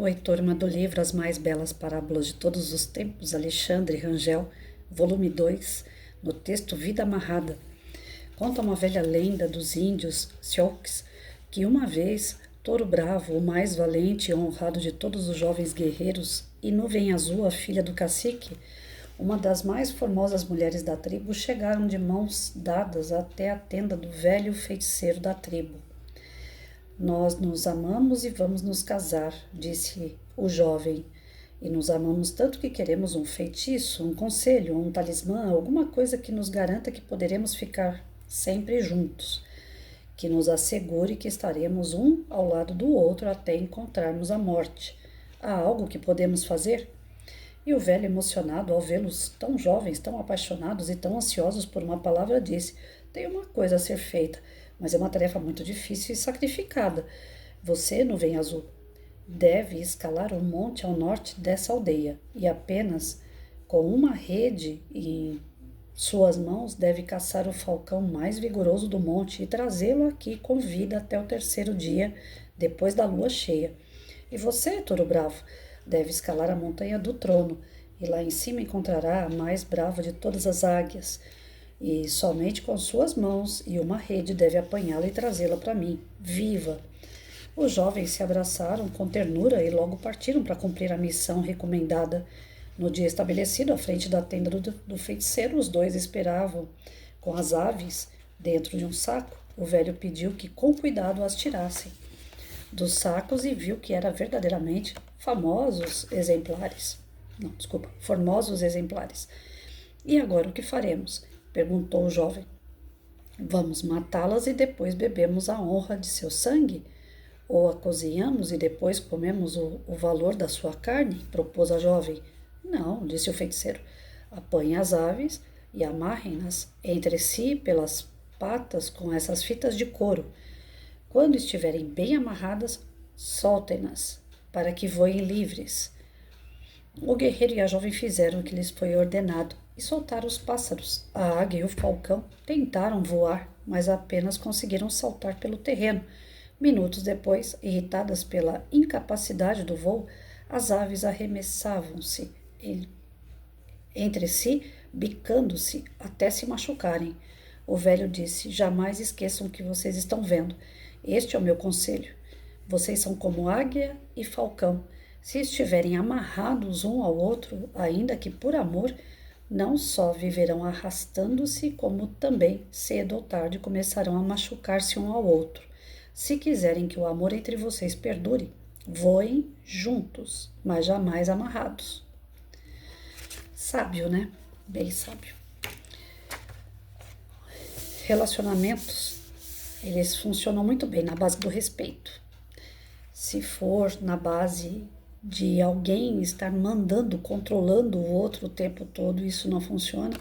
O turma do livro As Mais Belas Parábolas de Todos os Tempos, Alexandre Rangel, volume 2, no texto Vida Amarrada. Conta uma velha lenda dos índios Sioux que uma vez Touro Bravo, o mais valente e honrado de todos os jovens guerreiros, e Nuvem Azul, a filha do cacique, uma das mais formosas mulheres da tribo, chegaram de mãos dadas até a tenda do velho feiticeiro da tribo. Nós nos amamos e vamos nos casar, disse o jovem. E nos amamos tanto que queremos um feitiço, um conselho, um talismã, alguma coisa que nos garanta que poderemos ficar sempre juntos, que nos assegure que estaremos um ao lado do outro até encontrarmos a morte. Há algo que podemos fazer? E o velho, emocionado ao vê-los tão jovens, tão apaixonados e tão ansiosos por uma palavra, disse: tem uma coisa a ser feita, mas é uma tarefa muito difícil e sacrificada. Você, Nuvem Azul, deve escalar um monte ao norte dessa aldeia e apenas com uma rede em suas mãos deve caçar o falcão mais vigoroso do monte e trazê-lo aqui com vida até o terceiro dia, depois da lua cheia. E você, Touro Bravo, deve escalar a montanha do trono e lá em cima encontrará a mais brava de todas as águias. E somente com suas mãos e uma rede deve apanhá-la e trazê-la para mim, viva. Os jovens se abraçaram com ternura e logo partiram para cumprir a missão recomendada. No dia estabelecido, à frente da tenda do feiticeiro, os dois esperavam com as aves dentro de um saco. O velho pediu que com cuidado as tirassem dos sacos e viu que era verdadeiramente formosos exemplares. E agora o que faremos? Perguntou o jovem. Vamos matá-las e depois bebemos a honra de seu sangue? Ou a cozinhamos e depois comemos o valor da sua carne? Propôs a jovem. Não, disse o feiticeiro. Apanhe as aves e amarrem-nas entre si pelas patas com essas fitas de couro. Quando estiverem bem amarradas, soltem-nas para que voem livres. O guerreiro e a jovem fizeram o que lhes foi ordenado e soltaram os pássaros. A águia e o falcão tentaram voar, mas apenas conseguiram saltar pelo terreno. Minutos depois, irritadas pela incapacidade do voo, as aves arremessavam-se entre si, bicando-se até se machucarem. O velho disse: jamais esqueçam o que vocês estão vendo. Este é o meu conselho. Vocês são como águia e falcão. Se estiverem amarrados um ao outro, ainda que por amor, não só viverão arrastando-se, como também, cedo ou tarde, começarão a machucar-se um ao outro. Se quiserem que o amor entre vocês perdure, voem juntos, mas jamais amarrados. Sábio, né? Bem sábio. Relacionamentos, eles funcionam muito bem na base do respeito. Se for na base de alguém estar mandando, controlando o outro o tempo todo, isso não funciona.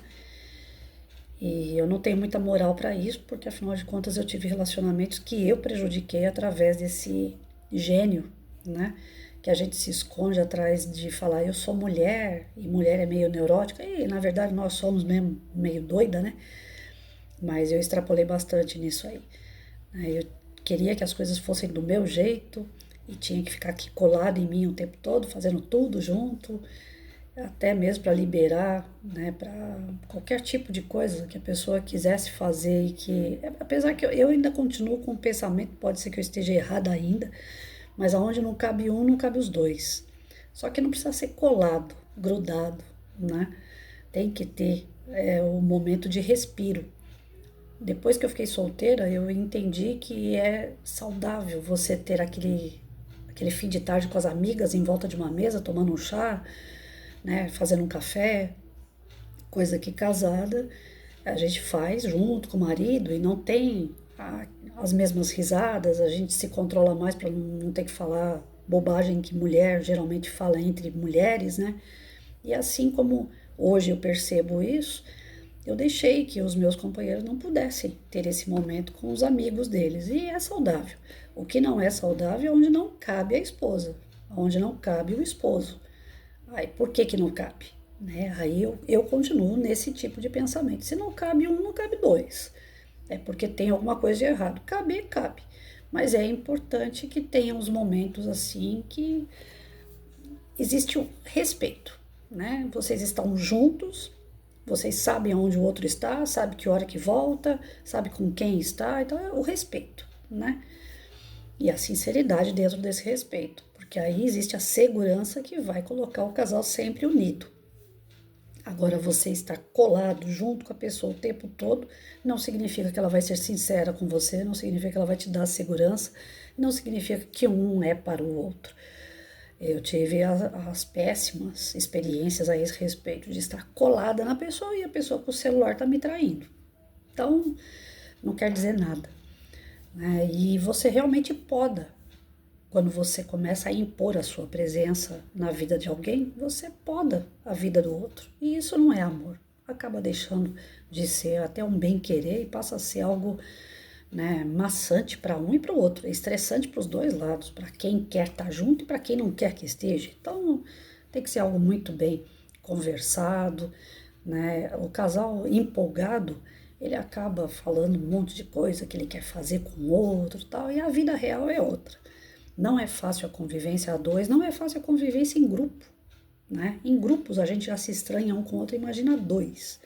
E eu não tenho muita moral para isso, porque afinal de contas eu tive relacionamentos que eu prejudiquei através desse gênio, né? Que a gente se esconde atrás de falar eu sou mulher, e mulher é meio neurótica, e na verdade nós somos mesmo meio doida, né? Mas eu extrapolei bastante nisso aí. Eu queria que as coisas fossem do meu jeito e tinha que ficar aqui colado em mim o tempo todo, fazendo tudo junto, até mesmo para liberar, né, para qualquer tipo de coisa que a pessoa quisesse fazer e que, apesar que eu ainda continuo com o pensamento, pode ser que eu esteja errada ainda, mas aonde não cabe um, não cabe os dois. Só que não precisa ser colado, grudado, né? Tem que ter o momento de respiro. Depois que eu fiquei solteira, eu entendi que é saudável você ter aquele fim de tarde com as amigas em volta de uma mesa, tomando um chá, né, fazendo um café, coisa que casada a gente faz junto com o marido e não tem as mesmas risadas, a gente se controla mais para não ter que falar bobagem que mulher geralmente fala entre mulheres, né? E assim como hoje eu percebo isso, eu deixei que os meus companheiros não pudessem ter esse momento com os amigos deles. E é saudável. O que não é saudável é onde não cabe a esposa, onde não cabe o esposo. Aí, por que que não cabe? Né? Aí eu continuo nesse tipo de pensamento. Se não cabe um, não cabe dois. É porque tem alguma coisa de errado. Cabe, cabe. Mas é importante que tenha uns momentos assim que existe o respeito, né? Vocês estão juntos, vocês sabem onde o outro está, sabe que hora que volta, sabe com quem está, então é o respeito, né? E a sinceridade dentro desse respeito, porque aí existe a segurança que vai colocar o casal sempre unido. Agora, você estar colado junto com a pessoa o tempo todo não significa que ela vai ser sincera com você, não significa que ela vai te dar segurança, não significa que um é para o outro. Eu tive as péssimas experiências a esse respeito, de estar colada na pessoa e a pessoa com o celular tá me traindo. Então, não quer dizer nada, né? E você realmente poda. Quando você começa a impor a sua presença na vida de alguém, você poda a vida do outro. E isso não é amor. Acaba deixando de ser até um bem-querer e passa a ser algo, né, maçante para um e para o outro. É estressante para os dois lados, para quem quer estar junto e para quem não quer que esteja. Então, tem que ser algo muito bem conversado, né? O casal empolgado, ele acaba falando um monte de coisa que ele quer fazer com o outro e tal, e a vida real é outra. Não é fácil a convivência a dois, não é fácil a convivência em grupo, né? Em grupos a gente já se estranha um com o outro, imagina dois.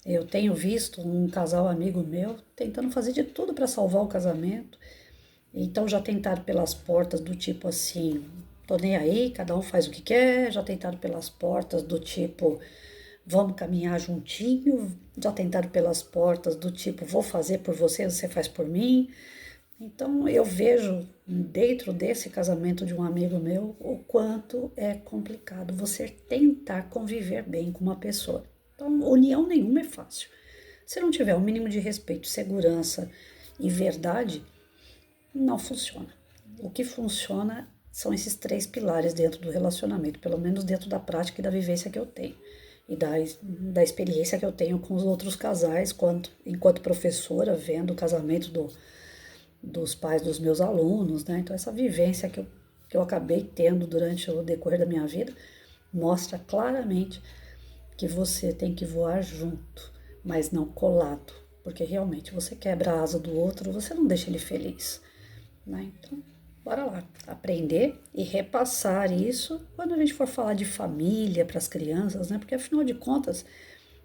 Eu tenho visto um casal amigo meu tentando fazer de tudo para salvar o casamento. Então já tentaram pelas portas do tipo assim, tô nem aí, cada um faz o que quer. Já tentaram pelas portas do tipo, vamos caminhar juntinho. Já tentaram pelas portas do tipo, vou fazer por você, você faz por mim. Então eu vejo dentro desse casamento de um amigo meu o quanto é complicado você tentar conviver bem com uma pessoa. Então, união nenhuma é fácil. Se não tiver o mínimo de respeito, segurança e verdade, não funciona. O que funciona são esses três pilares dentro do relacionamento, pelo menos dentro da prática e da vivência que eu tenho. E da experiência que eu tenho com os outros casais, enquanto professora, vendo o casamento dos pais dos meus alunos, né? Então, essa vivência que eu acabei tendo durante o decorrer da minha vida mostra claramente que você tem que voar junto, mas não colado, porque realmente você quebra a asa do outro, você não deixa ele feliz, né? Então, bora lá, aprender e repassar isso quando a gente for falar de família para as crianças, né? Porque afinal de contas,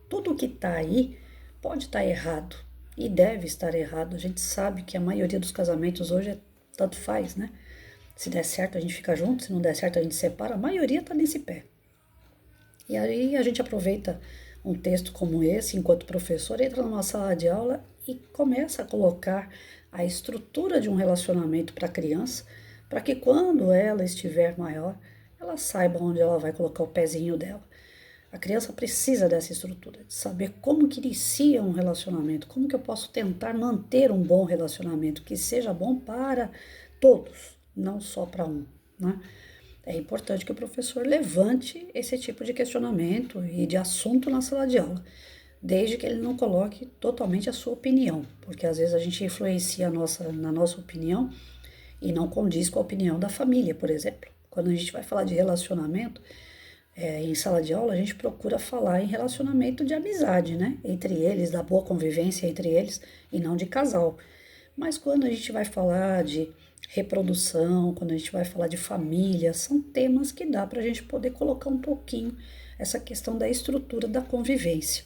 tudo que está aí pode estar errado e deve estar errado. A gente sabe que a maioria dos casamentos hoje tanto faz, né? Se der certo, a gente fica junto, se não der certo, a gente separa. A maioria está nesse pé. E aí a gente aproveita um texto como esse, enquanto professor, entra numa sala de aula e começa a colocar a estrutura de um relacionamento para a criança, para que quando ela estiver maior, ela saiba onde ela vai colocar o pezinho dela. A criança precisa dessa estrutura, de saber como que inicia um relacionamento, como que eu posso tentar manter um bom relacionamento, que seja bom para todos, não só para um, né? É importante que o professor levante esse tipo de questionamento e de assunto na sala de aula, desde que ele não coloque totalmente a sua opinião, porque às vezes a gente influencia na nossa opinião e não condiz com a opinião da família, por exemplo. Quando a gente vai falar de relacionamento, em sala de aula, a gente procura falar em relacionamento de amizade, né? Entre eles, da boa convivência entre eles e não de casal. Mas quando a gente vai falar de reprodução, quando a gente vai falar de família, são temas que dá para a gente poder colocar um pouquinho essa questão da estrutura da convivência.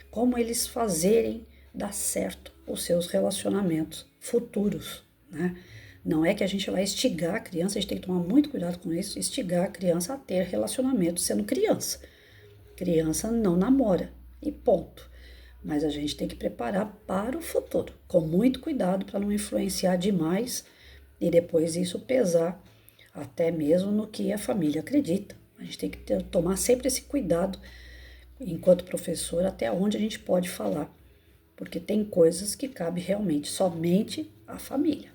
Como eles fazerem dar certo os seus relacionamentos futuros, né? Não é que a gente vai instigar a criança, a gente tem que tomar muito cuidado com isso, instigar a criança a ter relacionamento sendo criança. Criança não namora, e ponto. Mas a gente tem que preparar para o futuro, com muito cuidado para não influenciar demais e depois isso pesar até mesmo no que a família acredita. A gente tem que tomar sempre esse cuidado, enquanto professor, até onde a gente pode falar, porque tem coisas que cabe realmente somente à família.